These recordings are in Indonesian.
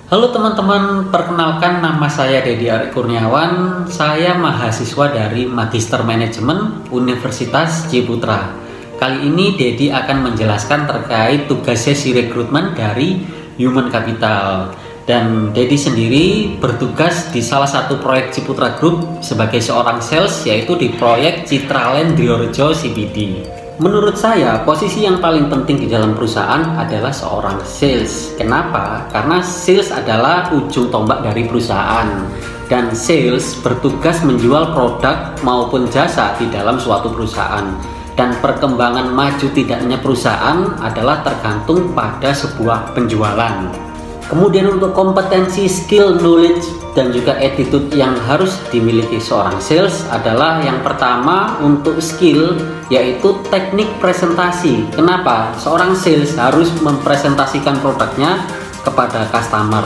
Halo teman-teman, perkenalkan nama saya Dedi Arik Kurniawan. Saya mahasiswa dari Magister Manajemen Universitas Ciputra. Kali ini Dedi akan menjelaskan terkait tugas sesi rekrutmen dari Human Capital. Dan Dedi sendiri bertugas di salah satu proyek Ciputra Group sebagai seorang sales, yaitu di proyek Citraland Diorejo CBD. Menurut saya, posisi yang paling penting di dalam perusahaan adalah seorang sales. Kenapa? Karena sales adalah ujung tombak dari perusahaan. Dan sales bertugas menjual produk maupun jasa di dalam suatu perusahaan. Dan perkembangan maju tidaknya perusahaan adalah tergantung pada sebuah penjualan. Kemudian untuk kompetensi, skill, knowledge, dan juga attitude yang harus dimiliki seorang sales adalah yang pertama untuk skill, yaitu teknik presentasi. Kenapa? Seorang sales harus mempresentasikan produknya kepada customer.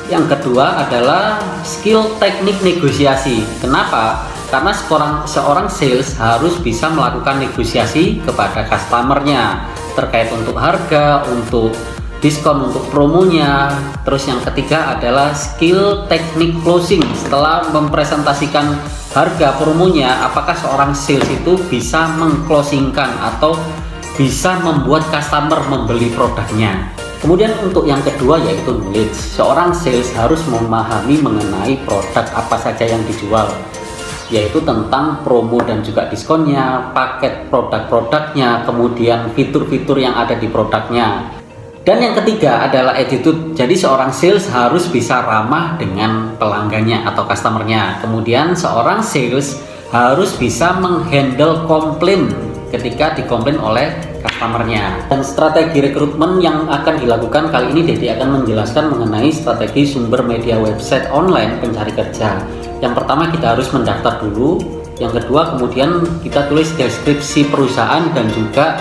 Yang kedua adalah skill teknik negosiasi. Kenapa? Karena seorang sales harus bisa melakukan negosiasi kepada customernya terkait untuk harga, untuk diskon, untuk promonya. Terus yang ketiga adalah skill teknik closing. Setelah mempresentasikan harga promonya, apakah seorang sales itu bisa mengclosingkan atau bisa membuat customer membeli produknya. Kemudian untuk yang kedua yaitu knowledge. Seorang sales harus memahami mengenai produk apa saja yang dijual, yaitu tentang promo dan juga diskonnya, paket produk-produknya, kemudian fitur-fitur yang ada di produknya. Dan yang ketiga adalah attitude. Jadi seorang sales harus bisa ramah dengan pelanggannya atau customernya. Kemudian seorang sales harus bisa menghandle komplain ketika dikomplain oleh customernya. Dan strategi rekrutmen yang akan dilakukan kali ini, Dedi akan menjelaskan mengenai strategi sumber media website online pencari kerja. Yang pertama kita harus mendaftar dulu. Yang kedua kemudian kita tulis deskripsi perusahaan dan juga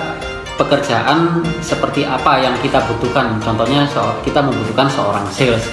pekerjaan seperti apa yang kita butuhkan. Contohnya kita membutuhkan seorang sales.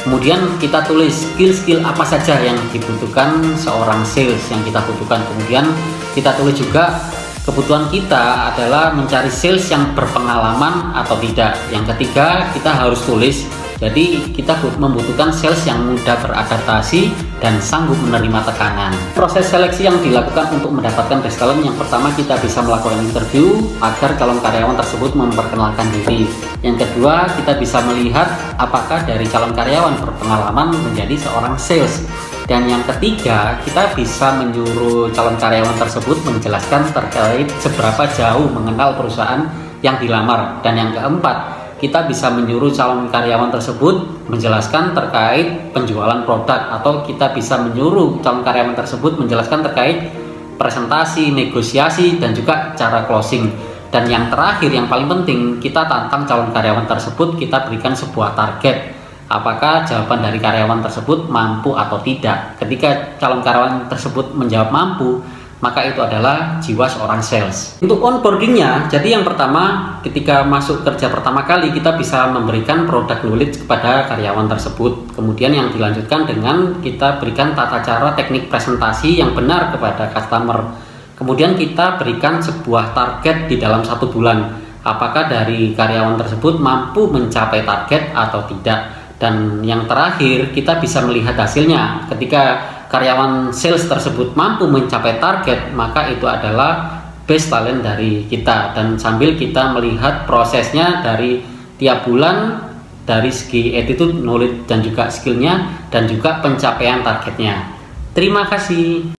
Kemudian kita tulis skill-skill apa saja yang dibutuhkan seorang sales yang kita butuhkan. Kemudian kita tulis juga kebutuhan kita adalah mencari sales yang berpengalaman atau tidak. Yang ketiga kita harus tulis, jadi kita membutuhkan sales yang mudah beradaptasi dan sanggup menerima tekanan. Proses seleksi yang dilakukan untuk mendapatkan best talent, yang pertama kita bisa melakukan interview agar calon karyawan tersebut memperkenalkan diri. Yang kedua kita bisa melihat apakah dari calon karyawan berpengalaman menjadi seorang sales. Dan yang ketiga kita bisa menyuruh calon karyawan tersebut menjelaskan terkait seberapa jauh mengenal perusahaan yang dilamar. Dan yang keempat kita bisa menyuruh calon karyawan tersebut menjelaskan terkait penjualan produk, atau kita bisa menyuruh calon karyawan tersebut menjelaskan terkait presentasi, negosiasi, dan juga cara closing. Dan yang terakhir yang paling penting, kita tantang calon karyawan tersebut, kita berikan sebuah target. Apakah jawaban dari karyawan tersebut mampu atau tidak? Ketika calon karyawan tersebut menjawab mampu, maka itu adalah jiwa seorang sales. Untuk onboardingnya, jadi yang pertama ketika masuk kerja pertama kali kita bisa memberikan produk knowledge kepada karyawan tersebut. Kemudian yang dilanjutkan dengan kita berikan tata cara teknik presentasi yang benar kepada customer. Kemudian kita berikan sebuah target di dalam 1 bulan. Apakah dari karyawan tersebut mampu mencapai target atau tidak. Dan yang terakhir kita bisa melihat hasilnya. Ketika karyawan sales tersebut mampu mencapai target, maka itu adalah best talent dari kita. Dan sambil kita melihat prosesnya dari tiap bulan, dari segi attitude, knowledge, dan juga skillnya, dan juga pencapaian targetnya. Terima kasih.